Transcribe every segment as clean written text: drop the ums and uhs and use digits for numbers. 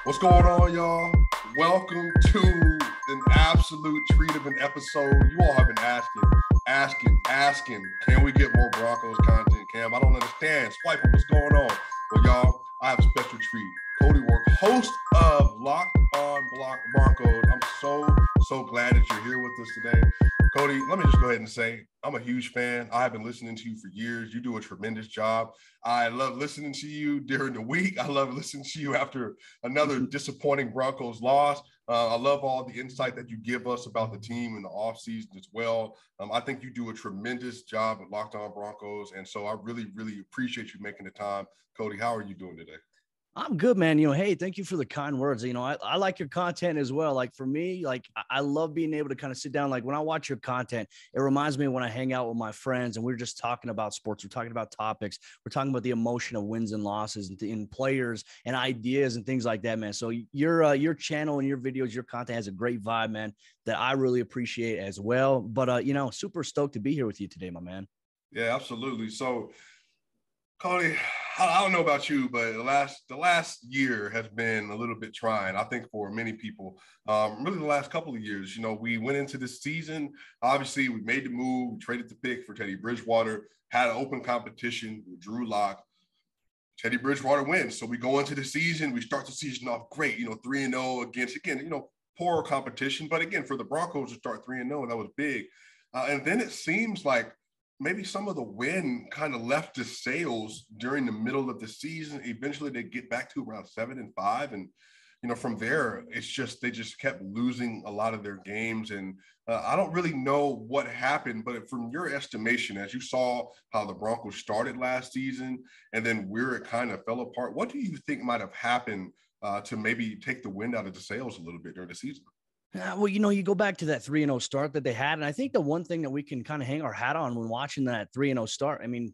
What's going on, y'all? Welcome to an absolute treat of an episode. You all have been asking, can we get more Broncos content, Cam? I don't understand. Swipe, what's going on? Well, y'all, I have a special treat. Cody Roark, host of Locked On Broncos. I'm so glad that you're here with us today. Cody, let me just go ahead and say, I'm a huge fan. I've been listening to you for years. You do a tremendous job. I love listening to you during the week. I love listening to you after another disappointing Broncos loss. I love all the insight that you give us about the team in the offseason as well. I think you do a tremendous job at Locked On Broncos. And so I really, really appreciate you making the time. Cody, how are you doing today? I'm good, man. Hey, thank you for the kind words. I like your content as well. Like for me, I love being able to kind of sit down. Like when I watch your content, it reminds me of when I hang out with my friends and we're just talking about sports. We're talking about topics. We're talking about the emotion of wins and losses and players and ideas and things like that, man. So your channel and your videos, your content has a great vibe, man, that I really appreciate as well. But, super stoked to be here with you today, my man. Yeah, absolutely. So, Cody, I don't know about you, but the last year has been a little bit trying, I think, for many people. Really, the last couple of years, we went into this season. Obviously, we made the move, traded the pick for Teddy Bridgewater, had an open competition with Drew Lock. Teddy Bridgewater wins. So we go into the season. We start the season off great, 3-0 against, again, poor competition. But again, for the Broncos to start 3-0, that was big. And then it seems like maybe some of the wind kind of left the sails during the middle of the season. Eventually they get back to around 7-5. And, from there, it's just, they just kept losing a lot of their games. And I don't really know what happened, but from your estimation, as you saw how the Broncos started last season and then where it kind of fell apart, what do you think might have happened to maybe take the wind out of the sails a little bit during the season? Well, you go back to that 3-0 start that they had. And I think the one thing that we can kind of hang our hat on when watching that 3-0 start, I mean,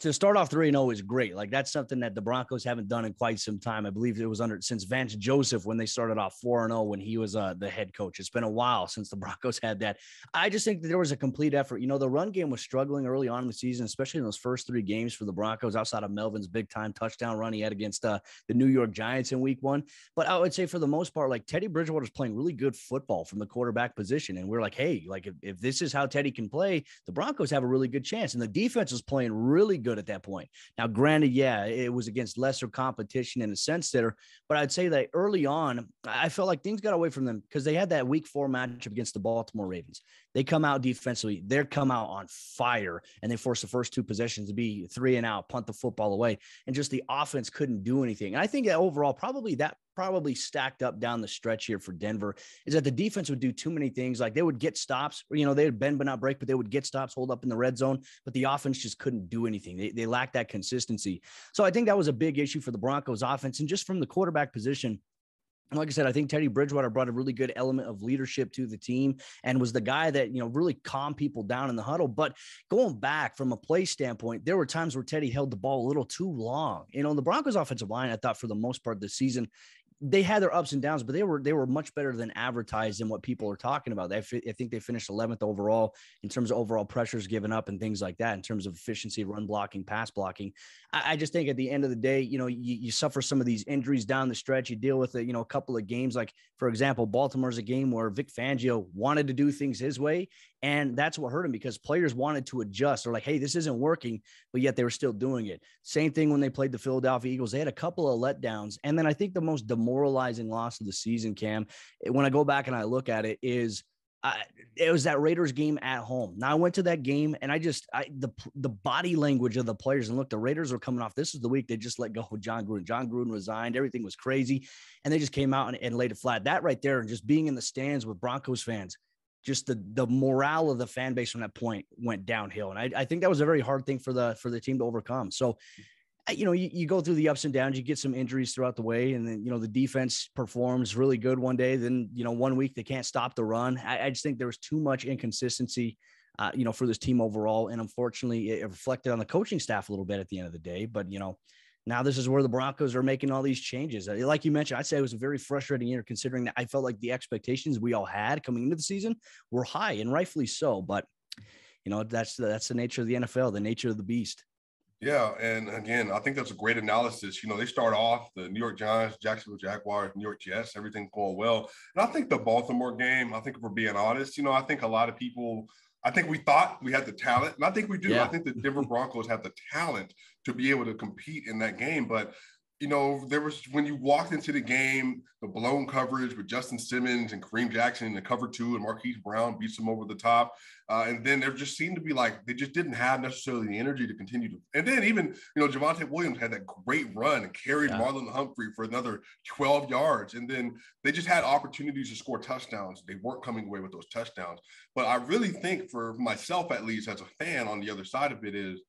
to start off 3-0 is great. Like that's something that the Broncos haven't done in quite some time. I believe it was since Vance Joseph when they started off 4-0 when he was the head coach. It's been a while since the Broncos had that. I just think that there was a complete effort. The run game was struggling early on in the season, especially in those first three games for the Broncos outside of Melvin's big time touchdown run he had against the New York Giants in week 1. But I would say for the most part, like Teddy Bridgewater's playing really good football from the quarterback position. And we're like, hey, like if this is how Teddy can play, the Broncos have a really good chance. And the defense was playing really good at that point. Now, granted, yeah, it was against lesser competition in a sense there, but I'd say that early on, I felt like things got away from them because they had that week 4 matchup against the Baltimore Ravens. They come out defensively, they come out on fire, and they force the first 2 possessions to be 3 and out, punt the football away, and just the offense couldn't do anything. And I think that overall, probably stacked up down the stretch here for Denver is that the defense would do too many things. Like they would get stops, they would bend but not break, but they would get stops, hold up in the red zone, but the offense just couldn't do anything. They lacked that consistency. So I think that was a big issue for the Broncos offense. And just from the quarterback position, like I said, I think Teddy Bridgewater brought a really good element of leadership to the team and was the guy that, really calmed people down in the huddle. But going back from a play standpoint, there were times where Teddy held the ball a little too long. The Broncos offensive line, I thought for the most part this season, they had their ups and downs, but they were much better than advertised in what people are talking about. I think they finished 11th overall in terms of overall pressures given up and things like that, in terms of efficiency, run blocking, pass blocking. I just think at the end of the day, you suffer some of these injuries down the stretch. You deal with a couple of games, like for example, Baltimore's a game where Vic Fangio wanted to do things his way. And that's what hurt him because players wanted to adjust. They're like, hey, this isn't working, but yet they were still doing it. Same thing when they played the Philadelphia Eagles. They had a couple of letdowns. And then I think the most demoralizing loss of the season, Cam, when I go back and I look at it, it was that Raiders game at home. Now I went to that game and the body language of the players, and look, the Raiders were coming off. This was the week they just let go of John Gruden. John Gruden resigned. Everything was crazy. And they just came out and laid it flat. That right there, and just being in the stands with Broncos fans, just the morale of the fan base from that point went downhill. And I think that was a very hard thing for the team to overcome. So, you go through the ups and downs, you get some injuries throughout the way. And then, the defense performs really good one day. Then, 1 week they can't stop the run. I just think there was too much inconsistency, for this team overall. And unfortunately it reflected on the coaching staff a little bit at the end of the day. But, now this is where the Broncos are making all these changes. Like you mentioned, I'd say it was a very frustrating year considering that I felt like the expectations we all had coming into the season were high, and rightfully so. But, that's the nature of the NFL, the nature of the beast. Yeah, and again, I think that's a great analysis. They start off the New York Giants, Jacksonville Jaguars, New York Jets, everything going well. And I think the Baltimore game, I think if we're being honest, I think a lot of people, I think we thought we had the talent, and I think we do. I Yeah. think the Denver Broncos have the talent to be able to compete in that game. But there was, when you walked into the game, the blown coverage with Justin Simmons and Kareem Jackson in the cover two, and Marquise Brown beats them over the top. And then there just seemed to be like, they just didn't have necessarily the energy to continue to. And then even, Javonte Williams had that great run and carried Marlon Humphrey for another 12 yards. And then they just had opportunities to score touchdowns. They weren't coming away with those touchdowns. But I really think, for myself, at least as a fan on the other side of it, is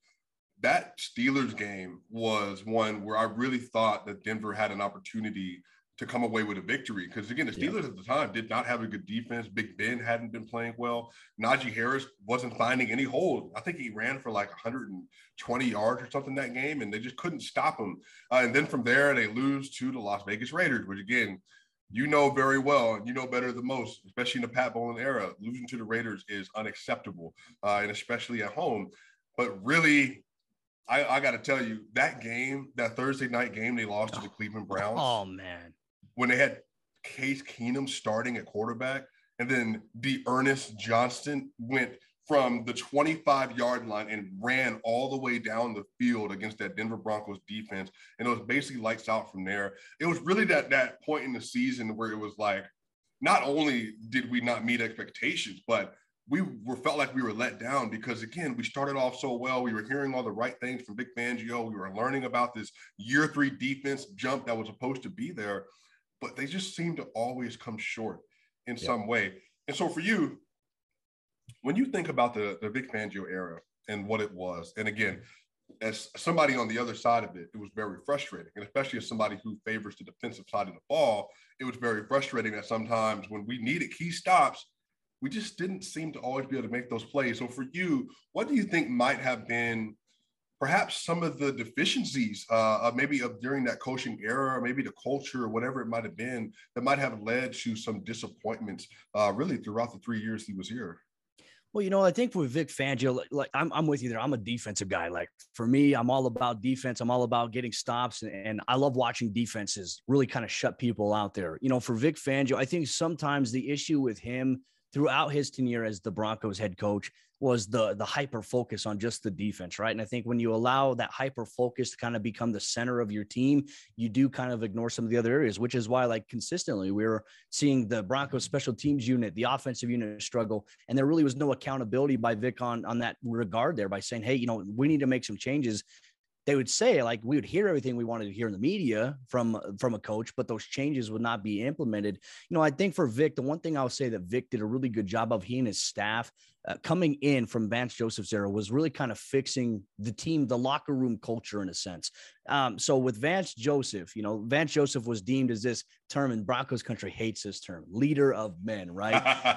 that Steelers game was one where I really thought that Denver had an opportunity to come away with a victory. Because, again, the Steelers at the time did not have a good defense. Big Ben hadn't been playing well. Najee Harris wasn't finding any holes. I think he ran for like 120 yards or something that game, and they just couldn't stop him. And then from there, they lose to the Las Vegas Raiders, which, again, very well, and better than most, especially in the Pat Bowlen era. Losing to the Raiders is unacceptable, and especially at home. But really, I got to tell you, that game, that Thursday night game, they lost to the Cleveland Browns. Oh, man. When they had Case Keenum starting at quarterback, and then Ernest Johnston went from the 25-yard line and ran all the way down the field against that Denver Broncos defense. And it was basically lights out from there. It was really that point in the season where it was like, not only did we not meet expectations, but felt like we were let down because, again, we started off so well. We were hearing all the right things from Vic Fangio. We were learning about this year 3 defense jump that was supposed to be there, but they just seemed to always come short in some way. And so for you, when you think about the Vic Fangio era and what it was, and again, as somebody on the other side of it, it was very frustrating. And especially as somebody who favors the defensive side of the ball, it was very frustrating that sometimes when we needed key stops, we just didn't seem to always be able to make those plays. So for you, what do you think might have been perhaps some of the deficiencies during that coaching era, or maybe the culture or whatever it might have been, that might have led to some disappointments really throughout the 3 years he was here? Well, I think with Vic Fangio, like I'm with you there. I'm a defensive guy. Like for me, I'm all about defense. I'm all about getting stops, and I love watching defenses really kind of shut people out there. For Vic Fangio, I think sometimes the issue with him throughout his tenure as the Broncos head coach was the hyper focus on just the defense, right? And I think when you allow that hyper focus to kind of become the center of your team, you do kind of ignore some of the other areas, which is why, like, consistently we were seeing the Broncos special teams unit, the offensive unit struggle. And there really was no accountability by Vic on that regard there by saying, hey, we need to make some changes. They would say, like, we would hear everything we wanted to hear in the media from a coach, but those changes would not be implemented. I think for Vic, the one thing I would say that Vic did a really good job of, he and his staff coming in from Vance Joseph's era, was really kind of fixing the team, the locker room culture in a sense. So with Vance Joseph, Vance Joseph was deemed as this term, and Broncos country hates this term, leader of men, right?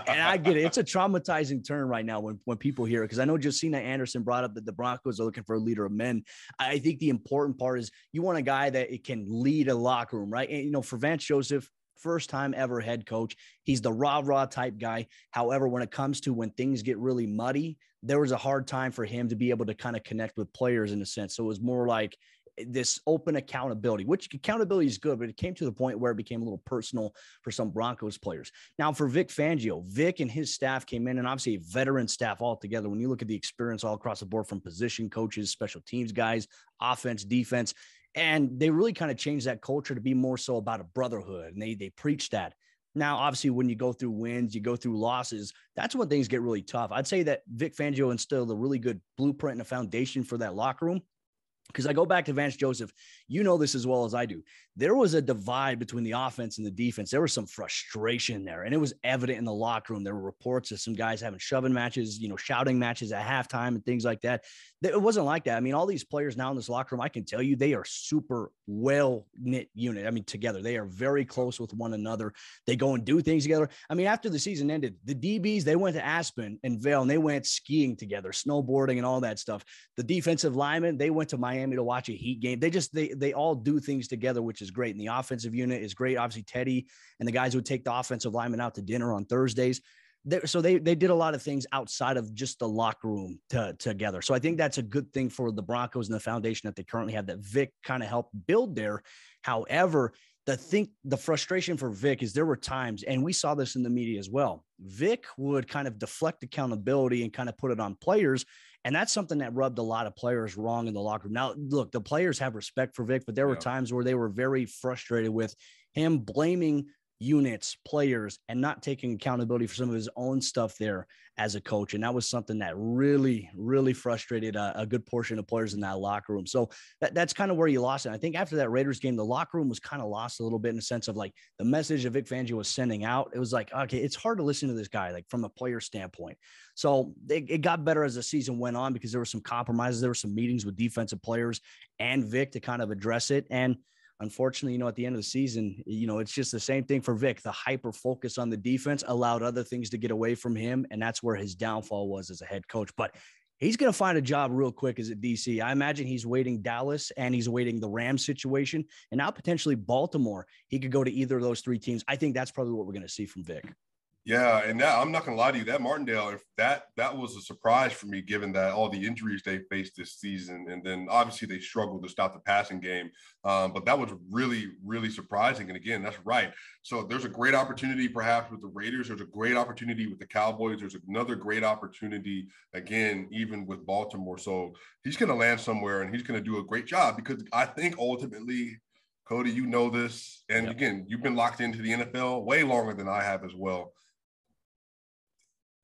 And I get it. It's a traumatizing term right now when people hear it, because I know Josina Anderson brought up that the Broncos are looking for a leader of men. I think the important part is you want a guy that it can lead a locker room, right? And, for Vance Joseph, first time ever head coach, he's the rah type guy. However, when it comes to when things get really muddy, there was a hard time for him to be able to kind of connect with players in a sense. So it was more like this open accountability, which accountability is good, but it came to the point where it became a little personal for some Broncos players. Now for Vic Fangio, Vic and his staff came in, and obviously a veteran staff altogether. When you look at the experience all across the board from position coaches, special teams guys, offense, defense, and they really kind of changed that culture to be more so about a brotherhood. And they preach that. Now, obviously, when you go through wins, you go through losses, that's when things get really tough. I'd say that Vic Fangio instilled a really good blueprint and a foundation for that locker room. Because I go back to Vance Joseph, this as well as I do. There was a divide between the offense and the defense. There was some frustration there, and it was evident in the locker room. There were reports of some guys having shoving matches, shouting matches at halftime and things like that. It wasn't like that. I mean, all these players now in this locker room, I can tell you, they are super well-knit unit. I mean, together. They are very close with one another. They go and do things together. I mean, after the season ended, the DBs, they went to Aspen and Vail, and they went skiing together, snowboarding and all that stuff. The defensive linemen, they went to Miami to watch a Heat game. They all do things together, which is great. And the offensive unit is great. Obviously, Teddy and the guys who would take the offensive linemen out to dinner on Thursdays. they did a lot of things outside of just the locker room together. So I think that's a good thing for the Broncos and the foundation that they currently have that Vic kind of helped build there. However, the frustration for Vic is there were times, and we saw this in the media as well, Vic would kind of deflect accountability and kind of put it on players. And that's something that rubbed a lot of players wrong in the locker room. Now, look, the players have respect for Vic, but there were times where they were very frustrated with him blaming units, players, and not taking accountability for some of his own stuff there as a coach. And that was something that really, really frustrated a good portion of players in that locker room. So that's kind of where you lost it. I think after that Raiders game, the locker room was kind of lost a little bit in the sense of like the message that Vic Fangio was sending out. It was like, okay, it's hard to listen to this guy, like from a player standpoint. So it got better as the season went on because there were some compromises. There were some meetings with defensive players and Vic to kind of address it. And unfortunately, at the end of the season, it's just the same thing for Vic. The hyper focus on the defense allowed other things to get away from him. And that's where his downfall was as a head coach. But he's going to find a job real quick as a DC. I imagine he's waiting Dallas and he's waiting the Rams situation and now potentially Baltimore. He could go to either of those three teams. I think that's probably what we're going to see from Vic. Yeah, and that, I'm not going to lie to you, that Martindale, if that was a surprise for me, given that all the injuries they faced this season, and then obviously they struggled to stop the passing game. But that was really, really surprising. And again, that's right. So there's a great opportunity perhaps with the Raiders. There's a great opportunity with the Cowboys. There's another great opportunity, again, even with Baltimore. So he's going to land somewhere and he's going to do a great job because I think ultimately, Cody, you know this. And again, you've been locked into the NFL way longer than I have as well.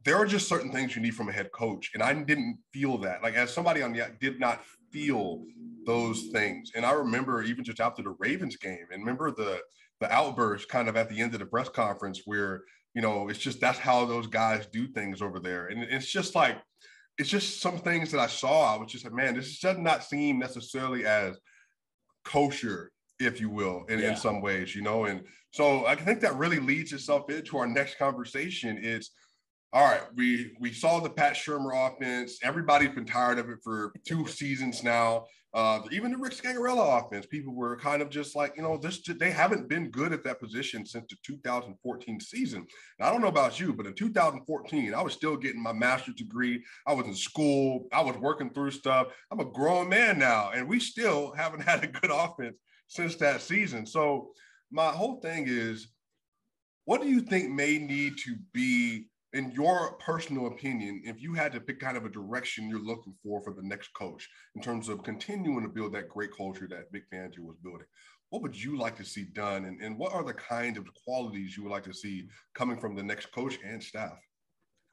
There are just certain things you need from a head coach. And I didn't feel that. Like as somebody on the did not feel those things. And I remember even just after the Ravens game and remember the outburst kind of at the end of the press conference where, it's just, that's how those guys do things over there. And it's just like, it's just some things that I saw. I was just like, man, this does not seem necessarily as kosher, if you will, in some ways, And so I think that really leads itself into our next conversation. It's, all right, we saw the Pat Shurmur offense. Everybody's been tired of it for 2 seasons now. Even the Rick Scangarello offense, people were kind of just like, they haven't been good at that position since the 2014 season. And I don't know about you, but in 2014, I was still getting my master's degree. I was in school. I was working through stuff. I'm a grown man now, and we still haven't had a good offense since that season. So my whole thing is, what do you think may need to be, in your personal opinion, if you had to pick kind of a direction you're looking for the next coach in terms of continuing to build that great culture that Vic Fangio was building, what would you like to see done? And what are the kind of qualities you would like to see coming from the next coach and staff?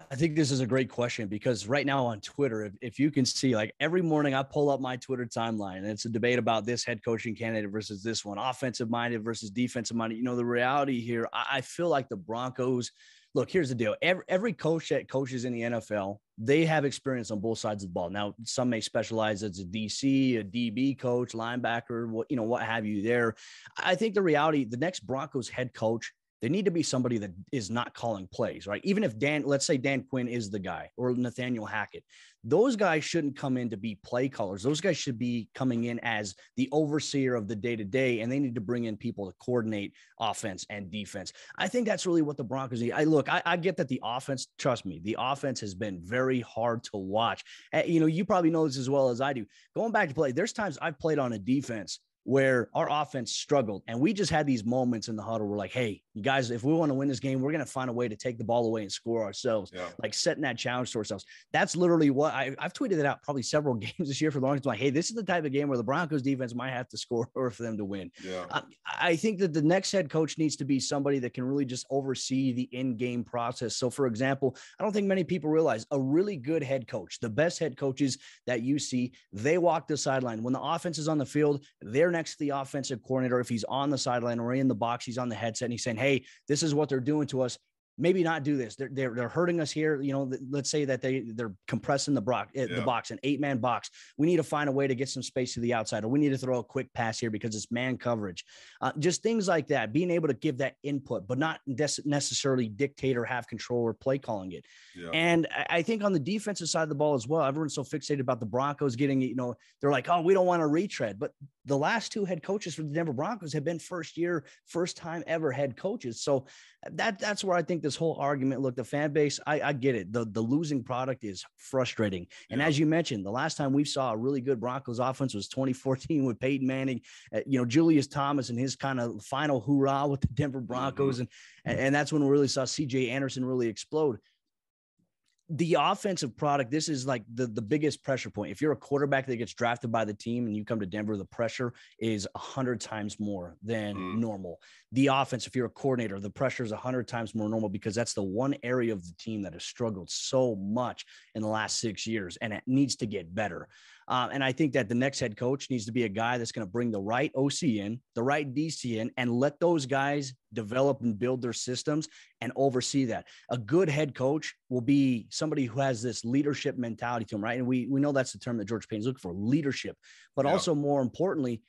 I think this is a great question because right now on Twitter, if you can see, like every morning I pull up my Twitter timeline and it's a debate about this head coaching candidate versus this one, offensive minded versus defensive minded. The reality here, I feel like the Broncos, look, here's the deal. Every coach that coaches in the NFL, they have experience on both sides of the ball. Now, some may specialize as a DC, a DB coach, linebacker, what have you there. I think the reality, the next Broncos head coach, they need to be somebody that is not calling plays, right? Even if let's say Dan Quinn is the guy or Nathaniel Hackett, those guys shouldn't come in to be play callers. Those guys should be coming in as the overseer of the day-to-day, and they need to bring in people to coordinate offense and defense. I think that's really what the Broncos need. I get that the offense, trust me, the offense has been very hard to watch. You probably know this as well as I do. Going back to play, there's times I've played on a defense where our offense struggled. And we just had these moments in the huddle where like, hey, you guys, if we want to win this game, we're going to find a way to take the ball away and score ourselves, like setting that challenge to ourselves. That's literally what I've tweeted it out probably several games this year for the longest time. Like, hey, this is the type of game where the Broncos defense might have to score or for them to win. I think that the next head coach needs to be somebody that can really just oversee the in-game process. So for example, I don't think many people realize a really good head coach, the best head coaches that you see, they walk the sideline. When the offense is on the field, they're next to the offensive coordinator. If he's on the sideline or in the box, he's on the headset and he's saying, hey, this is what they're doing to us. Maybe not do this. They're hurting us here. Let's say that they're compressing the box, an 8-man box. We need to find a way to get some space to the outside, or we need to throw a quick pass here because it's man coverage. Just things like that, being able to give that input, but not necessarily dictate or have control or play calling it. And I think on the defensive side of the ball as well, everyone's so fixated about the Broncos getting, they're like, oh, we don't want to retread. But the last 2 head coaches for the Denver Broncos have been first time ever head coaches. So that's where I think think this whole argument, look, the fan base, I get it. The losing product is frustrating. And as you mentioned, the last time we saw a really good Broncos offense was 2014 with Peyton Manning, Julius Thomas and his kind of final hoorah with the Denver Broncos. And that's when we really saw CJ Anderson really explode. The offensive product, this is like the biggest pressure point. If you're a quarterback that gets drafted by the team and you come to Denver, the pressure is 100 times more than normal. The offense, if you're a coordinator, the pressure is 100 times more normal because that's the one area of the team that has struggled so much in the last 6 years, and it needs to get better. And I think that the next head coach needs to be a guy that's going to bring the right OC in, the right DC in, and let those guys develop and build their systems and oversee that. A good head coach will be somebody who has this leadership mentality to him, right? And we know that's the term that George Payton's looking for, leadership, but also more importantly,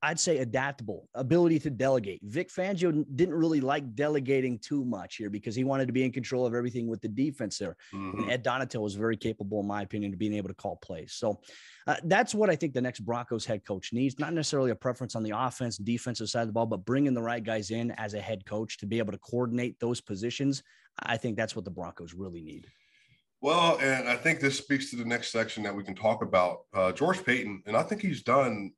I'd say adaptable, ability to delegate. Vic Fangio didn't really like delegating too much here because he wanted to be in control of everything with the defense there. And Ed Donatel was very capable, in my opinion, of being able to call plays. So that's what I think the next Broncos head coach needs, not necessarily a preference on the offense, defensive side of the ball, but bringing the right guys in as a head coach to be able to coordinate those positions. I think that's what the Broncos really need. Well, and I think this speaks to the next section that we can talk about. George Payton, and I think he's done,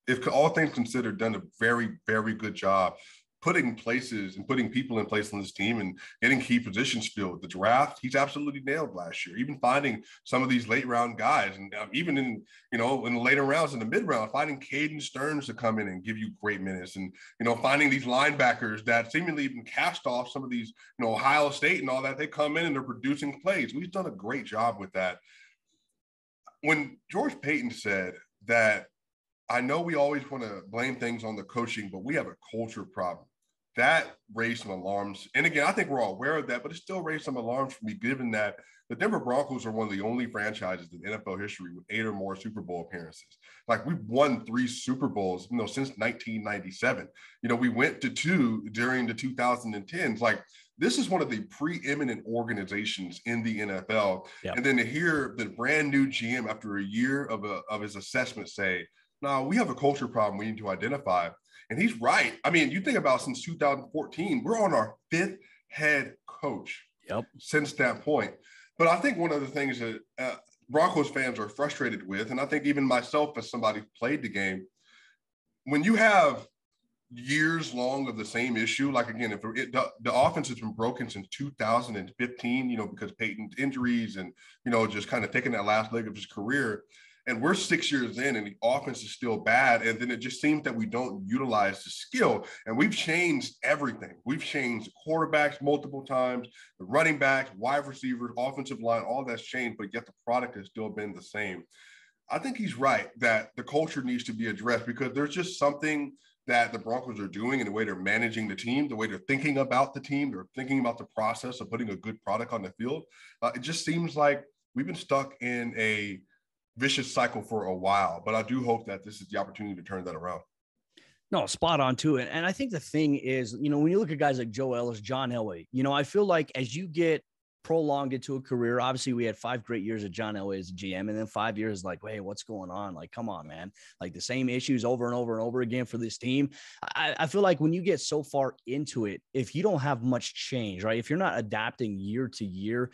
if all things considered, done a very, very good job putting people in place on this team and getting key positions filled. The draft, he's absolutely nailed last year, even finding some of these late round guys. And even in the later rounds, in the mid round, finding Caden Stearns to come in and give you great minutes, and, finding these linebackers that seemingly even cast off some of these, Ohio State and all that, they come in and they're producing plays. We've done a great job with that. When George Payton said that, I know we always want to blame things on the coaching, but we have a culture problem, that raised some alarms. And again, I think we're all aware of that, but it still raised some alarms for me, given that the Denver Broncos are one of the only franchises in NFL history with 8 or more Super Bowl appearances. Like, we've won 3 Super Bowls, since 1997. We went to 2 during the 2010s. Like, this is one of the preeminent organizations in the NFL. Yep. And then to hear the brand new GM after a year of his assessment say, no, we have a culture problem we need to identify. And he's right. I mean, you think about since 2014, we're on our 5th head coach since that point. But I think one of the things that Broncos fans are frustrated with, and I think even myself as somebody who played the game, when you have years long of the same issue, like, again, if the offense has been broken since 2015, because Peyton's injuries and, just kind of taking that last leg of his career, and we're 6 years in and the offense is still bad. And then it just seems that we don't utilize the skill. And we've changed everything. We've changed quarterbacks multiple times, the running backs, wide receivers, offensive line, all that's changed, but yet the product has still been the same. I think he's right that the culture needs to be addressed, because there's just something that the Broncos are doing in the way they're managing the team, the way they're thinking about the team, they're thinking about the process of putting a good product on the field. It just seems like we've been stuck in a vicious cycle for a while, but I do hope that this is the opportunity to turn that around. No, spot on too. And I think the thing is, when you look at guys like Joe Ellis, John Elway, I feel like as you get prolonged into a career, obviously we had 5 great years of John Elway as a GM, and then 5 years like, hey, what's going on? Like, come on, man. Like, the same issues over and over and over again for this team. I feel like when you get so far into it, if you don't have much change, right? If you're not adapting year to year,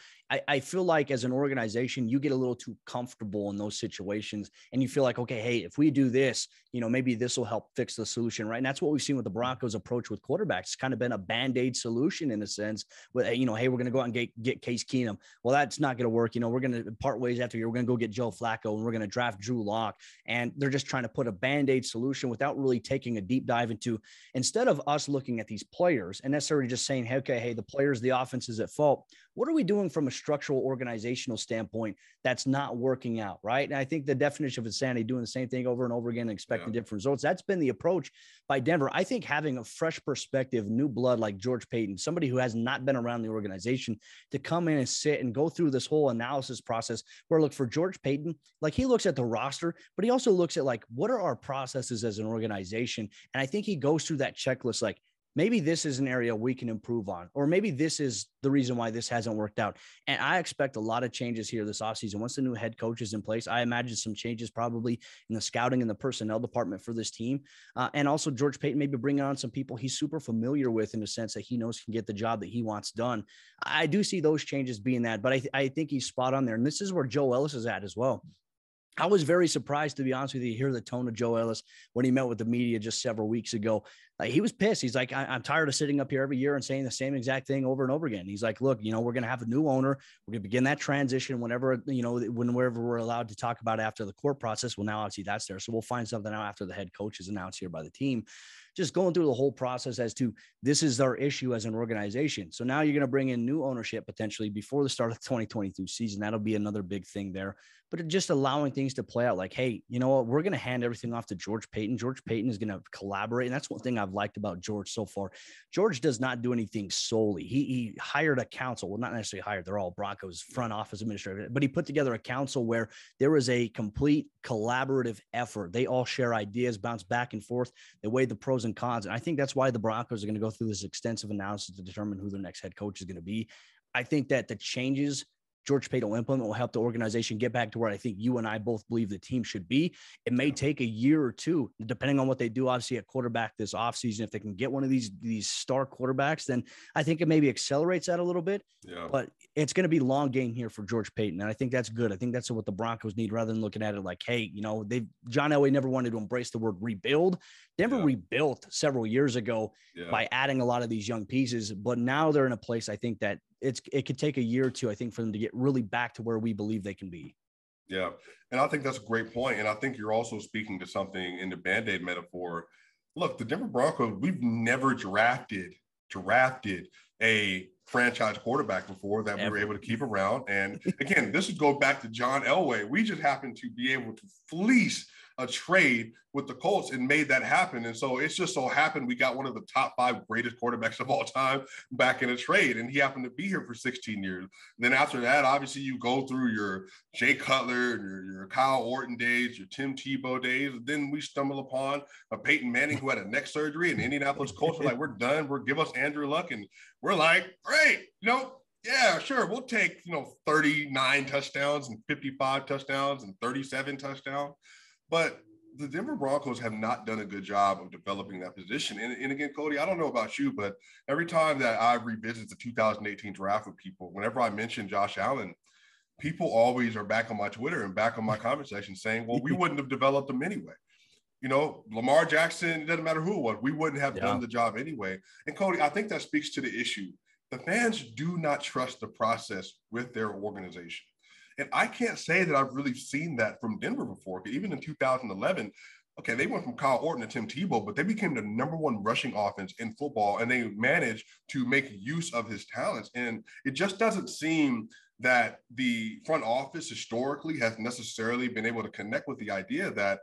I feel like as an organization, you get a little too comfortable in those situations, and you feel like, okay, hey, if we do this, maybe this will help fix the solution, right? And that's what we've seen with the Broncos' approach with quarterbacks. It's kind of been a Band-Aid solution in a sense with, hey, we're going to go out and get Case Keenum. Well, that's not going to work. We're going to part ways after year. We're going to go get Joe Flacco, and we're going to draft Drew Lock. And they're just trying to put a Band-Aid solution without really taking a deep dive into, instead of us looking at these players and necessarily just saying, hey, the players, the offense is at fault. What are we doing from a structural organizational standpoint that's not working out, right? And I think the definition of insanity, doing the same thing over and over again and expecting different results, that's been the approach by Denver. I think having a fresh perspective, new blood like George Payton, somebody who has not been around the organization, to come in and sit and go through this whole analysis process where, look, for George Payton, like, he looks at the roster, but he also looks at, like, what are our processes as an organization? And I think he goes through that checklist like, maybe this is an area we can improve on, or maybe this is the reason why this hasn't worked out. And I expect a lot of changes here this offseason. Once the new head coach is in place, I imagine some changes probably in the scouting and the personnel department for this team. And also George Paton maybe bringing on some people he's super familiar with in the sense that he knows can get the job that he wants done. I do see those changes being that, but I think he's spot on there. And this is where Joe Ellis is at as well. I was very surprised, to be honest with you, to hear the tone of Joe Ellis when he met with the media just several weeks ago. He was pissed. He's like, I'm tired of sitting up here every year and saying the same exact thing over and over again. He's like, look, we're going to have a new owner. We're going to begin that transition whenever we're allowed to talk about it after the court process. Well, now obviously that's there. So we'll find something out after the head coach is announced here by the team. Just going through the whole process as to this is our issue as an organization. So now you're going to bring in new ownership potentially before the start of the 2022 season. That'll be another big thing there. But just allowing things to play out like, hey, you know what? We're going to hand everything off to George Paton. George Paton is going to collaborate. And that's one thing I've liked about George so far. George does not do anything solely. He hired a council. Well, not necessarily hired. They're all Broncos front office administrator. But he put together a council where there was a complete collaborative effort. They all share ideas, bounce back and forth. They weigh the pros and cons. And I think that's why the Broncos are going to go through this extensive analysis to determine who their next head coach is going to be. I think that the changes George Paton will implement will help the organization get back to where I think you and I both believe the team should be. It may take a year or two, depending on what they do, obviously at quarterback this offseason. If they can get one of these star quarterbacks, then I think it maybe accelerates that a little bit. Yeah. But it's going to be long game here for George Paton. And I think that's good. I think that's what the Broncos need rather than looking at it like, hey, John Elway never wanted to embrace the word rebuild. Denver rebuilt several years ago by adding a lot of these young pieces, but now they're in a place I think that it could take a year or two, I think, for them to get really back to where we believe they can be. Yeah. And I think that's a great point. And I think you're also speaking to something in the Band-Aid metaphor. Look, the Denver Broncos, we've never drafted a franchise quarterback before that we were able to keep around. And again, this would go back to John Elway. We just happened to be able to fleece a trade with the Colts and made that happen. And so it's just so happened we got one of the top 5 greatest quarterbacks of all time back in a trade. And he happened to be here for 16 years. And then after that, obviously you go through your Jay Cutler, your Kyle Orton days, your Tim Tebow days. And then we stumble upon a Peyton Manning who had a neck surgery, and the Indianapolis Colts were like, we're done. Give us Andrew Luck. And we're like, great, yeah, sure. We'll take, 39 touchdowns and 55 touchdowns and 37 touchdowns. But the Denver Broncos have not done a good job of developing that position. And again, Cody, I don't know about you, but every time that I revisit the 2018 draft with people, whenever I mention Josh Allen, people always are back on my Twitter and back on my conversation saying, well, we wouldn't have developed him anyway. Lamar Jackson, it doesn't matter who it was. We wouldn't have done the job anyway. And Cody, I think that speaks to the issue. The fans do not trust the process with their organization. And I can't say that I've really seen that from Denver before. Even in 2011, okay, they went from Kyle Orton to Tim Tebow, but they became the #1 rushing offense in football, and they managed to make use of his talents. And it just doesn't seem that the front office historically has necessarily been able to connect with the idea that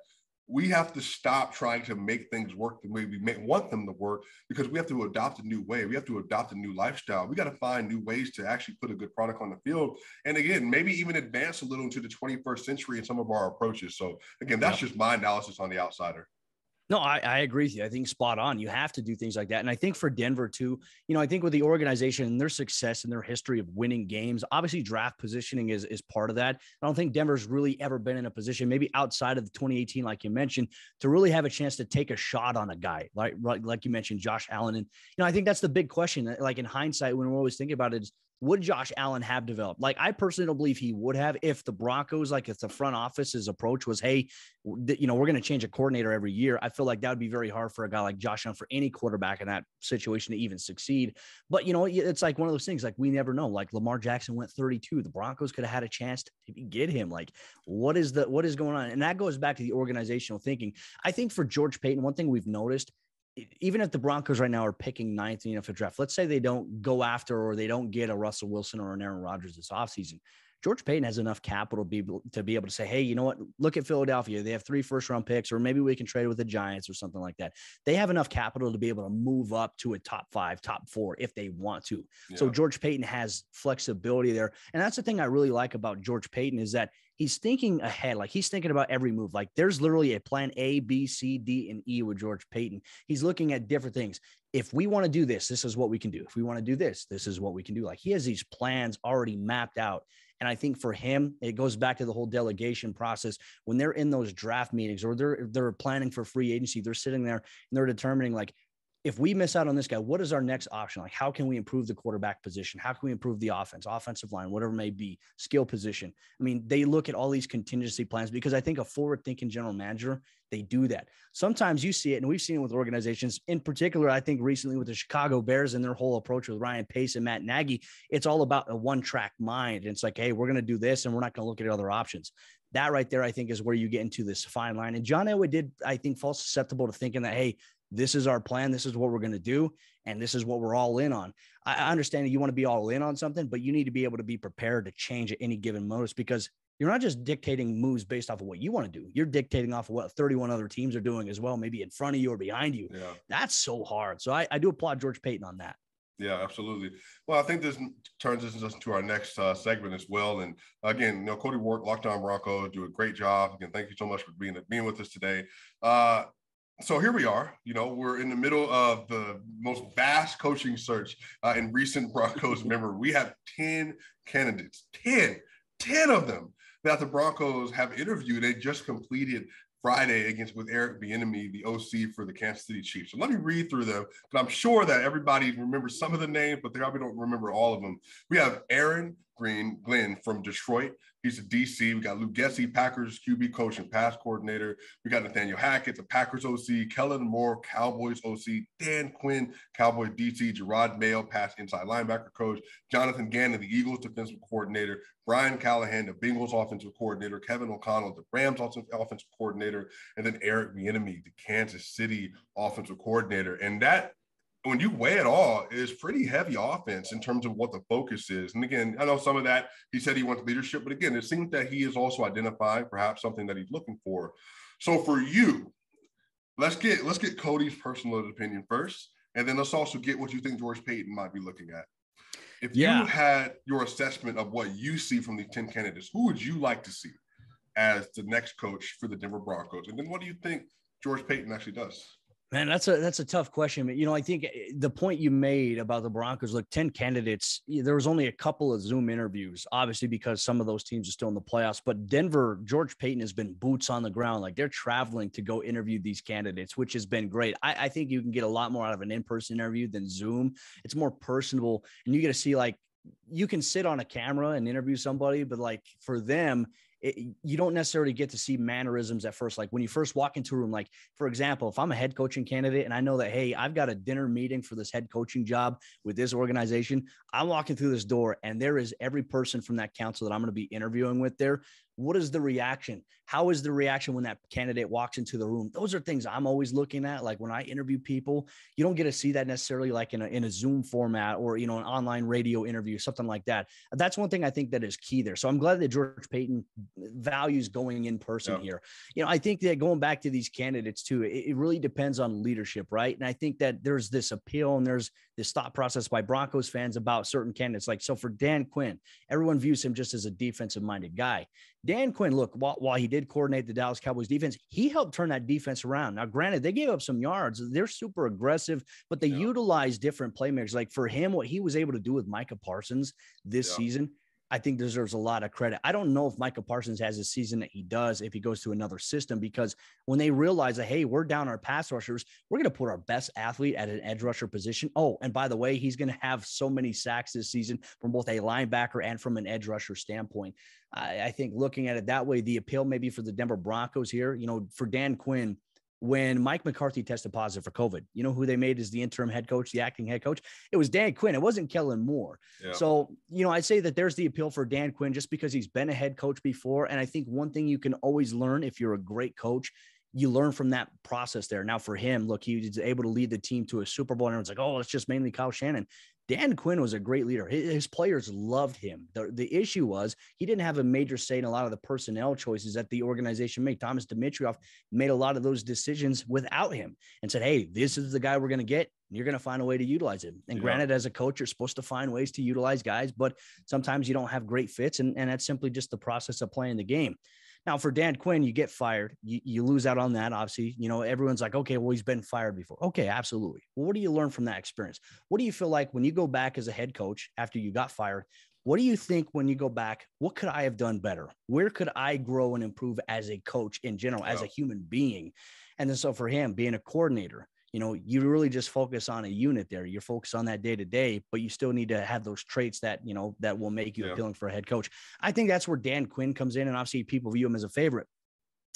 we have to stop trying to make things work the way we want them to work, because we have to adopt a new way. We have to adopt a new lifestyle. We got to find new ways to actually put a good product on the field. And again, maybe even advance a little into the 21st century in some of our approaches. So again, that's just my analysis on the outsider. No, I agree with you. I think spot on. You have to do things like that. And I think for Denver too, I think with the organization and their success and their history of winning games, obviously draft positioning is part of that. I don't think Denver's really ever been in a position, maybe outside of the 2018, like you mentioned, to really have a chance to take a shot on a guy like you mentioned, Josh Allen. And, I think that's the big question. Like in hindsight, when we're always thinking about it, is would Josh Allen have developed? Like, I personally don't believe he would have if the Broncos, if the front office's approach was, hey, we're going to change a coordinator every year. I feel like that would be very hard for a guy like Josh Allen, for any quarterback in that situation to even succeed. But, it's like one of those things, like we never know. Like Lamar Jackson went 32. The Broncos could have had a chance to get him. Like, what is going on? And that goes back to the organizational thinking. I think for George Paton, one thing we've noticed, even if the Broncos right now are picking 9th in the NFL draft, let's say they don't go after or they don't get a Russell Wilson or an Aaron Rodgers this offseason, George Paton has enough capital to be able to say, hey, you know what? Look at Philadelphia. They have 3 first-round picks, or maybe we can trade with the Giants or something like that. They have enough capital to be able to move up to a top 5, top 4 if they want to. Yeah. So George Paton has flexibility there. And that's the thing I really like about George Paton is that he's thinking ahead. Like he's thinking about every move. Like there's literally a plan A, B, C, D, and E with George Paton. He's looking at different things. If we want to do this, this is what we can do. If we want to do this, this is what we can do. Like he has these plans already mapped out. And I think for him, it goes back to the whole delegation process. When they're in those draft meetings or they're planning for free agency, they're sitting there and they're determining like, if we miss out on this guy, what is our next option? Like, how can we improve the quarterback position? How can we improve the offense, offensive line, whatever it may be, skill position? I mean, they look at all these contingency plans because I think a forward-thinking general manager, they do that. Sometimes you see it, and we've seen it with organizations. In particular, I think recently with the Chicago Bears and their whole approach with Ryan Pace and Matt Nagy, it's all about a one-track mind. And it's like, hey, we're going to do this, and we're not going to look at other options. That right there, I think, is where you get into this fine line. And John Elway did, I think, fall susceptible to thinking that, hey, this is our plan. This is what we're going to do. And this is what we're all in on. I understand that you want to be all in on something, but you need to be able to be prepared to change at any given moment because you're not just dictating moves based off of what you want to do. You're dictating off of what 31 other teams are doing as well, maybe in front of you or behind you. Yeah. That's so hard. So I do applaud George Paton on that. Yeah, absolutely. Well, I think this turns us into our next segment as well. And again, Cody Roark, LockedOn Broncos, do a great job. Again, thank you so much for being with us today. So here we are, we're in the middle of the most vast coaching search in recent Broncos memory. We have 10 candidates, 10 of them that the Broncos have interviewed. They just completed Friday with Eric Bieniemy, the OC for the Kansas City Chiefs. So let me read through them, but I'm sure that everybody remembers some of the names, but they probably don't remember all of them. We have Aaron Glenn from Detroit. He's a DC. We got Luke Getsy, Packers QB coach and pass coordinator. We got Nathaniel Hackett, the Packers OC, Kellen Moore, Cowboys OC, Dan Quinn, Cowboys DC, Gerard Mayo, pass inside linebacker coach, Jonathan Gannon, the Eagles defensive coordinator, Brian Callahan, the Bengals offensive coordinator, Kevin O'Connell, the Rams offensive coordinator, and then Eric Bieniemy, the Kansas City offensive coordinator. And that, when you weigh it all, is pretty heavy offense in terms of what the focus is. And again, I know some of that, he said he wants leadership, but again, it seems that he is also identifying perhaps something that he's looking for. So for you, let's get Cody's personal opinion first, and then let's also get what you think George Paton might be looking at. If you had your assessment of what you see from these 10 candidates, who would you like to see as the next coach for the Denver Broncos? And then what do you think George Paton actually does? Man, that's a tough question. But, I think the point you made about the Broncos, look, 10 candidates, there was only a couple of Zoom interviews, obviously, because some of those teams are still in the playoffs. But Denver, George Paton has been boots on the ground. Like they're traveling to go interview these candidates, which has been great. I think you can get a lot more out of an in-person interview than Zoom. It's more personable. And you get to see, like, you can sit on a camera and interview somebody, but like for them, you don't necessarily get to see mannerisms at first. Like when you first walk into a room, like for example, if I'm a head coaching candidate and I know that, hey, I've got a dinner meeting for this head coaching job with this organization, I'm walking through this door and there is every person from that council that I'm going to be interviewing with there. What is the reaction? How is the reaction when that candidate walks into the room? Those are things I'm always looking at. Like when I interview people, you don't get to see that necessarily like in a Zoom format or, an online radio interview, something like that. That's one thing I think that is key there. So I'm glad that George Paton values going in person here. I think that going back to these candidates too, it really depends on leadership, right? And I think that there's this appeal and there's this thought process by Broncos fans about certain candidates. Like, so for Dan Quinn, everyone views him just as a defensive minded guy. Dan Quinn, look, while he did coordinate the Dallas Cowboys defense, he helped turn that defense around. Now, granted, they gave up some yards. They're super aggressive, but they utilize different playmakers. Like for him, what he was able to do with Micah Parsons this season, I think deserves a lot of credit. I don't know if Micah Parsons has a season that he does if he goes to another system, because when they realize that, hey, we're down our pass rushers, we're going to put our best athlete at an edge rusher position. Oh, and by the way, he's going to have so many sacks this season from both a linebacker and from an edge rusher standpoint. I think looking at it that way, the appeal maybe for the Denver Broncos here, for Dan Quinn, when Mike McCarthy tested positive for COVID, who they made as the interim head coach, the acting head coach? It was Dan Quinn. It wasn't Kellen Moore. Yeah. So, I'd say that there's the appeal for Dan Quinn just because he's been a head coach before. And I think one thing you can always learn if you're a great coach, you learn from that process there. Now for him, look, he was able to lead the team to a Super Bowl and everyone's like, oh, it's just mainly Kyle Shanahan. Dan Quinn was a great leader. His players loved him. The issue was he didn't have a major say in a lot of the personnel choices that the organization made. Thomas Dimitroff made a lot of those decisions without him and said, hey, this is the guy we're going to get. You're going to find a way to utilize him. And granted, as a coach, you're supposed to find ways to utilize guys, but sometimes you don't have great fits. And that's simply just the process of playing the game. Now, for Dan Quinn, you get fired. You lose out on that, obviously. You know, everyone's like, okay, well, he's been fired before. Okay, absolutely. Well, what do you learn from that experience? What do you feel like when you go back as a head coach after you got fired? What do you think when you go back? What could I have done better? Where could I grow and improve as a coach in general, as a human being? And then so for him, being a coordinator, you know, you really just focus on a unit there. You're focused on that day to day, but you still need to have those traits that, you know, that will make you appealing for a head coach. I think that's where Dan Quinn comes in, and obviously people view him as a favorite.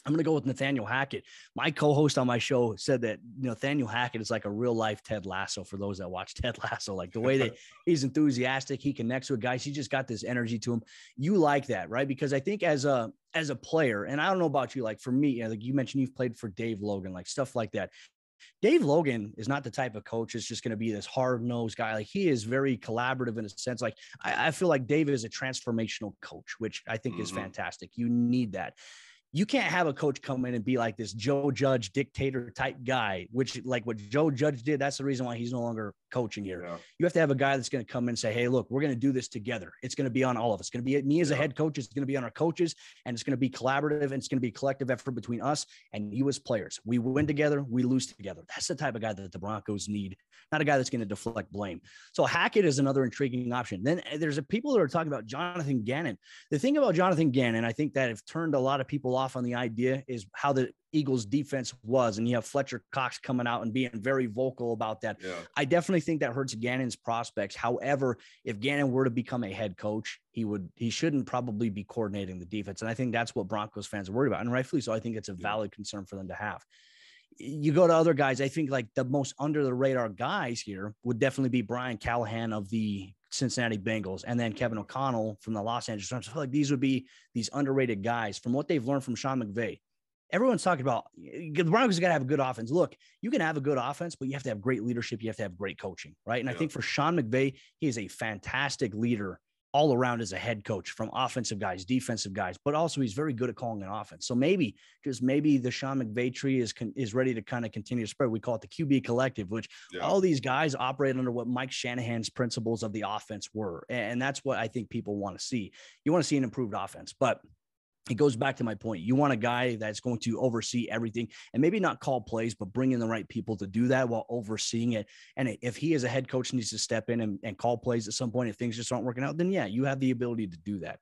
I'm going to go with Nathaniel Hackett. My co-host on my show said that Nathaniel Hackett is like a real life Ted Lasso for those that watch Ted Lasso, like the way that he's enthusiastic, he connects with guys. He just got this energy to him. You like that, right? Because I think as a player, and I don't know about you, like for me, like you mentioned, you've played for Dave Logan, like stuff like that. Dave Logan is not the type of coach that's just going to be this hard-nosed guy. Like he is very collaborative in a sense. Like I feel like Dave is a transformational coach, which I think is fantastic. You need that. You can't have a coach come in and be like this Joe Judge dictator type guy, which like what Joe Judge did. That's the reason why he's no longer coaching here. Yeah. You have to have a guy that's going to come in and say, hey, look, we're going to do this together. It's going to be on all of us. It's going to be me as a head coach. It's going to be on our coaches, and it's going to be collaborative, and it's going to be collective effort between us and you as players. We win together. We lose together. That's the type of guy that the Broncos need, not a guy that's going to deflect blame. So Hackett is another intriguing option. Then there's people that are talking about Jonathan Gannon. The thing about Jonathan Gannon, I think that have turned a lot of people off on the idea is how the Eagles defense was. And you have Fletcher Cox coming out and being very vocal about that. Yeah. I definitely think that hurts Gannon's prospects. However, if Gannon were to become a head coach, he shouldn't probably be coordinating the defense. And I think that's what Broncos fans are worried about. And rightfully so. I think it's a valid concern for them to have. You go to other guys. I think like the most under the radar guys here would definitely be Brian Callahan of the Cincinnati Bengals, and then Kevin O'Connell from the Los Angeles Rams. I feel like these would be these underrated guys from what they've learned from Sean McVay. Everyone's talking about the Broncos got to have a good offense. Look, you can have a good offense, but you have to have great leadership. You have to have great coaching, right? And I think for Sean McVay, he is a fantastic leader all around as a head coach, from offensive guys, defensive guys, but also he's very good at calling an offense. So maybe, just maybe the Sean McVay tree is ready to kind of continue to spread. We call it the QB collective, which all these guys operate under what Mike Shanahan's principles of the offense were. And that's what I think people want to see. You want to see an improved offense, but it goes back to my point. You want a guy that's going to oversee everything and maybe not call plays, but bring in the right people to do that while overseeing it. And if he as a head coach needs to step in and call plays at some point, if things just aren't working out, then you have the ability to do that.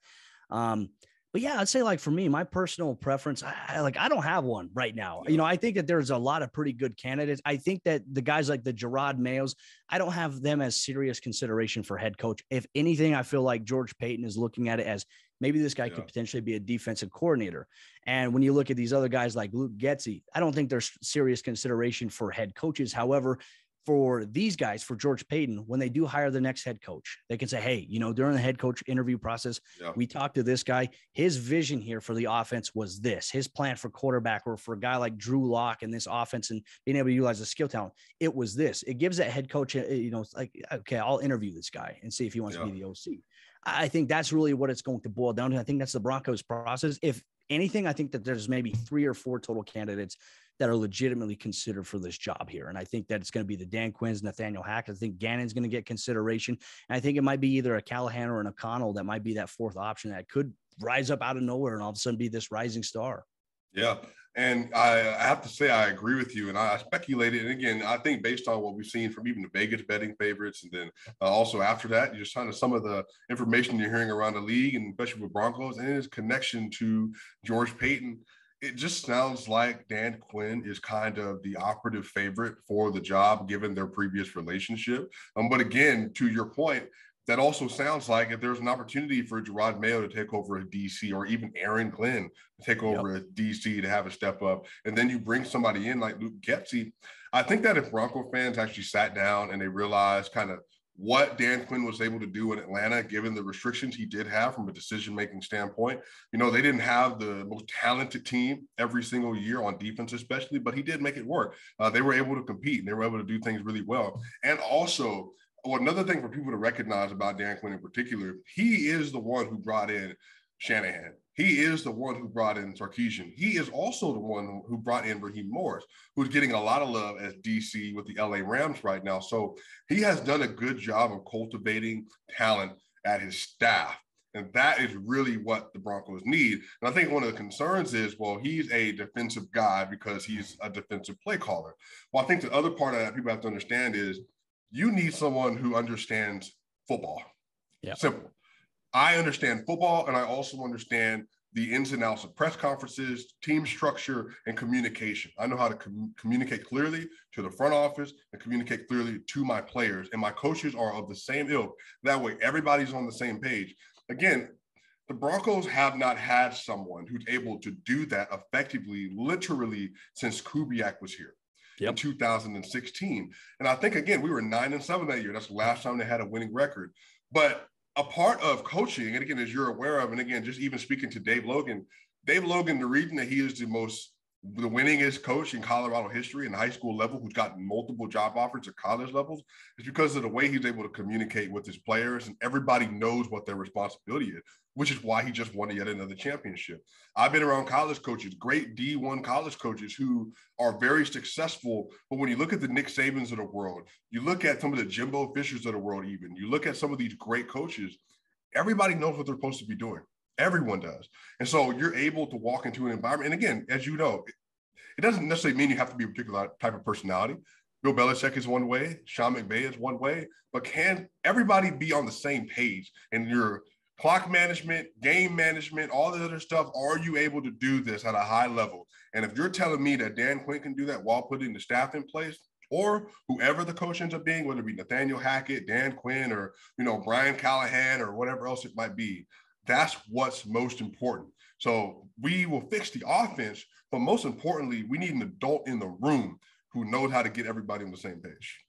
But yeah, I'd say like for me, my personal preference, I don't have one right now. You know, I think that there's a lot of pretty good candidates. I think that the guys like the Gerard Mayos, I don't have them as serious consideration for head coach. If anything, I feel like George Payton is looking at it as maybe this guy could potentially be a defensive coordinator. And when you look at these other guys like Luke Getsy, I don't think there's serious consideration for head coaches. However, for these guys, for George Payton, when they do hire the next head coach, they can say, hey, you know, during the head coach interview process, we talked to this guy. His vision here for the offense was this. His plan for quarterback, or for a guy like Drew Lock in this offense and being able to utilize the skill talent, it was this. It gives that head coach, you know, like, okay, I'll interview this guy and see if he wants to be the OC. I think that's really what it's going to boil down to. I think that's the Broncos process. If anything, I think that there's maybe 3 or 4 total candidates that are legitimately considered for this job here. And I think that it's going to be the Dan Quinn's, Nathaniel Hackett. I think Gannon's going to get consideration. And I think it might be either a Callahan or an O'Connell that might be that 4th option that could rise up out of nowhere and all of a sudden be this rising star. Yeah. And I have to say, I agree with you. And I speculated. And again, I think based on what we've seen from even the Vegas betting favorites, and then also after that, just kind of some of the information you're hearing around the league, and especially with Broncos and his connection to George Payton, it just sounds like Dan Quinn is kind of the operative favorite for the job, given their previous relationship. But again, to your point, that also sounds like if there's an opportunity for Gerard Mayo to take over a DC, or even Aaron Glenn to take over a DC, to have a step up, and then you bring somebody in like Luke Getsy, I think that if Bronco fans actually sat down and they realized kind of what Dan Quinn was able to do in Atlanta, given the restrictions he did have from a decision-making standpoint. You know, they didn't have the most talented team every single year on defense, especially, but he did make it work. They were able to compete, and they were able to do things really well. And also, another thing for people to recognize about Dan Quinn in particular, he is the one who brought in Shanahan. He is the one who brought in Sarkisian. He is also the one who brought in Raheem Morris, who's getting a lot of love as DC with the LA Rams right now. So he has done a good job of cultivating talent at his staff. And that is really what the Broncos need. And I think one of the concerns is, well, he's a defensive guy because he's a defensive play caller. Well, I think the other part of that people have to understand is you need someone who understands football. Yeah. Simple. I understand football, and I also understand the ins and outs of press conferences, team structure, and communication. I know how to communicate clearly to the front office and communicate clearly to my players, and my coaches are of the same ilk. That way, everybody's on the same page. Again, the Broncos have not had someone who's able to do that effectively, literally, since Kubiak was here in 2016. And I think, again, we were 9-7 that year. That's the last time they had a winning record. But a part of coaching, and again, as you're aware of, and again, just even speaking to Dave Logan, the reason that he is the winningest coach in Colorado history in the high school level who's gotten multiple job offers at college levels is because of the way he's able to communicate with his players, and everybody knows what their responsibility is, which is why he just won yet another championship. I've been around college coaches, great D1 college coaches who are very successful, but when you look at the Nick Sabans of the world, you look at some of the Jimbo Fishers of the world even, you look at some of these great coaches, everybody knows what they're supposed to be doing. Everyone does. And so you're able to walk into an environment. And again, as you know, it doesn't necessarily mean you have to be a particular type of personality. Bill Belichick is one way. Sean McVay is one way. But can everybody be on the same page in your clock management, game management, all the other stuff? Are you able to do this at a high level? And if you're telling me that Dan Quinn can do that while putting the staff in place, or whoever the coach ends up being, whether it be Nathaniel Hackett, Dan Quinn, or, Brian Callahan, or whatever else it might be, that's what's most important. So we will fix the offense, but most importantly, we need an adult in the room who knows how to get everybody on the same page.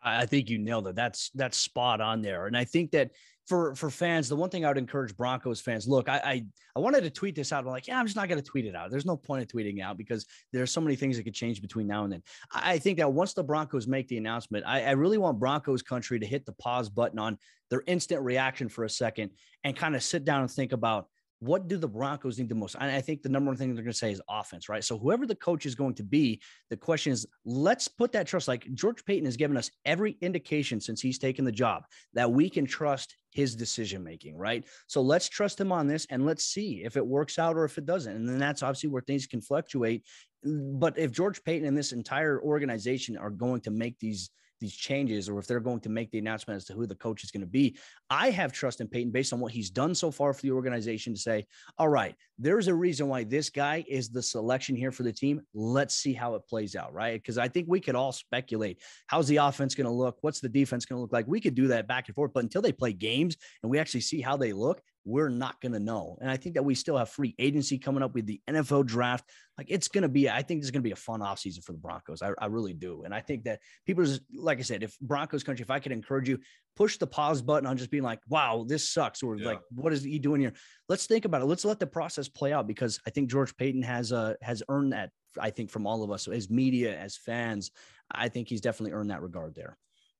I think you nailed it. That's spot on there. And I think that for fans, the one thing I would encourage Broncos fans, look, I wanted to tweet this out. I'm like, I'm just not going to tweet it out. There's no point of tweeting out because there's so many things that could change between now and then. I think that once the Broncos make the announcement, I really want Broncos country to hit the pause button on their instant reaction for a second and kind of sit down and think about, what do the Broncos need the most? And I think the number one thing they're going to say is offense, right? So whoever the coach is going to be, the question is, let's put that trust. Like George Paton has given us every indication since he's taken the job that we can trust his decision-making, right? So let's trust him on this and let's see if it works out or if it doesn't. And then that's obviously where things can fluctuate. But if George Paton and this entire organization are going to make these changes, or if they're going to make the announcement as to who the coach is going to be, I have trust in Paton based on what he's done so far for the organization to say, all right, there's a reason why this guy is the selection here for the team. Let's see how it plays out, right? Because I think we could all speculate, how's the offense going to look? What's the defense going to look like? We could do that back and forth, but until they play games and we actually see how they look, we're not going to know. And I think that we still have free agency coming up with the NFL draft. Like it's going to be, I think it's going to be a fun offseason for the Broncos. I really do. And I think that people, like I said, if Broncos country, if I could encourage you, push the pause button on just being like, wow, this sucks. Or like, what is he doing here? Let's think about it. Let's let the process play out, because I think George Paton has earned that, I think, from all of us. So as media, as fans, I think he's definitely earned that regard there.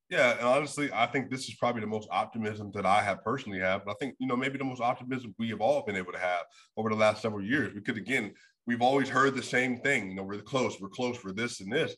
Yeah, and honestly, I think this is probably the most optimism that I have personally have. But I think, maybe the most optimism we have all been able to have over the last several years. Because, again, we've always heard the same thing. We're close, we're this and this.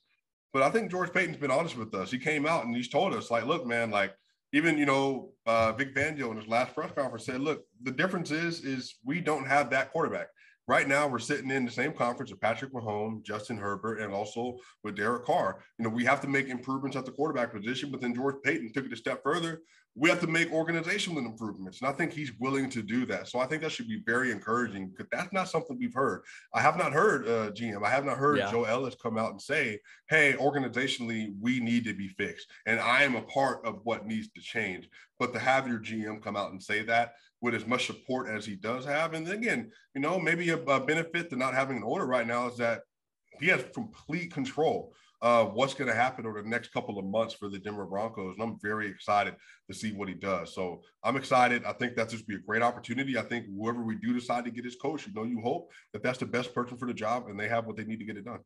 But I think George Paton's been honest with us. He came out and he's told us, like, look, man, like, even, Vic Fangio in his last press conference said, look, the difference is we don't have that quarterback. Right now, we're sitting in the same conference with Patrick Mahomes, Justin Herbert, and also with Derek Carr. We have to make improvements at the quarterback position, but then George Paton took it a step further. We have to make organizational improvements, and I think he's willing to do that. So I think that should be very encouraging, because that's not something we've heard. I have not heard GM. I have not heard Joe Ellis come out and say, hey, organizationally, we need to be fixed, and I am a part of what needs to change. But to have your GM come out and say that with as much support as he does have, and again, maybe a benefit to not having an owner right now is that he has complete control of what's going to happen over the next couple of months for the Denver Broncos. And I'm very excited to see what he does. So I'm excited. I think that's just be a great opportunity. I think whoever we do decide to get as coach, you hope that that's the best person for the job and they have what they need to get it done.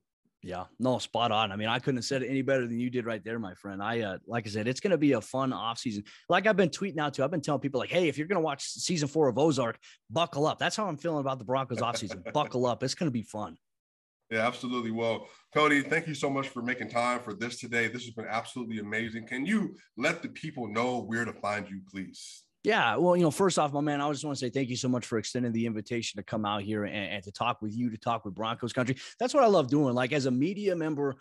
Yeah, no, spot on. I mean, I couldn't have said it any better than you did right there, my friend. Like I said, it's going to be a fun offseason. Like I've been tweeting out too. I've been telling people like, hey, if you're going to watch season 4 of Ozark, buckle up. That's how I'm feeling about the Broncos offseason. Buckle up. It's going to be fun. Yeah, absolutely. Well, Cody, thank you so much for making time for this today. This has been absolutely amazing. Can you let the people know where to find you, please? Yeah, well, first off, my man, I just want to say thank you so much for extending the invitation to come out here and to talk with you, to talk with Broncos country. That's what I love doing. Like as a media member,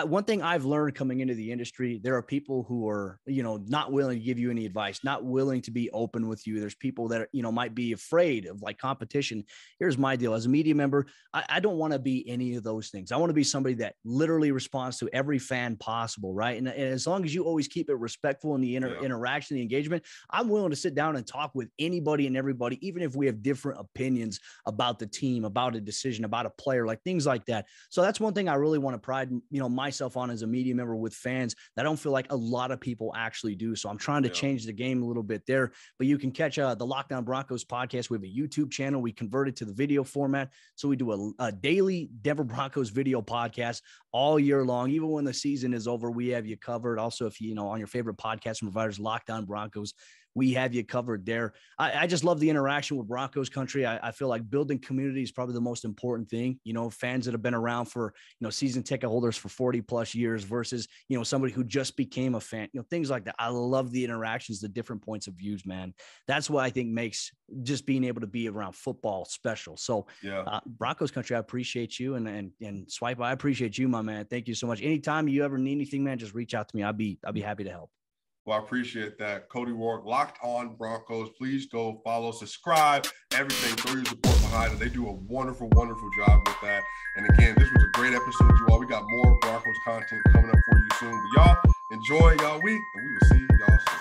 one thing I've learned coming into the industry, there are people who are, not willing to give you any advice, not willing to be open with you. There's people that, might be afraid of like competition. Here's my deal. As a media member, I don't want to be any of those things. I want to be somebody that literally responds to every fan possible, right? And as long as you always keep it respectful in the interaction, the engagement, I'm willing to sit down and talk with anybody and everybody, even if we have different opinions about the team, about a decision, about a player, like things like that. So that's one thing I really want to pride, myself on as a media member with fans that I don't feel like a lot of people actually do. So I'm trying to change the game a little bit there, but you can catch the LockedOn Broncos podcast. We have a YouTube channel. We converted to the video format. So we do a daily Denver Broncos video podcast all year long. Even when the season is over, we have you covered. Also, if you on your favorite podcast providers, LockedOn Broncos, we have you covered there. I just love the interaction with Broncos country. I feel like building community is probably the most important thing. Fans that have been around for, season ticket holders for 40 plus years versus, somebody who just became a fan, things like that. I love the interactions, the different points of views, man. That's what I think makes just being able to be around football special. So Broncos country, I appreciate you. And Swipe, I appreciate you, my man. Thank you so much. Anytime you ever need anything, man, just reach out to me. I'll be happy to help. Well, I appreciate that. Cody Roark, Locked On Broncos. Please go follow, subscribe, everything. Throw your support behind it. They do a wonderful, wonderful job with that. And again, this was a great episode, you all. We got more Broncos content coming up for you soon. But y'all, enjoy y'all week, and we will see y'all soon.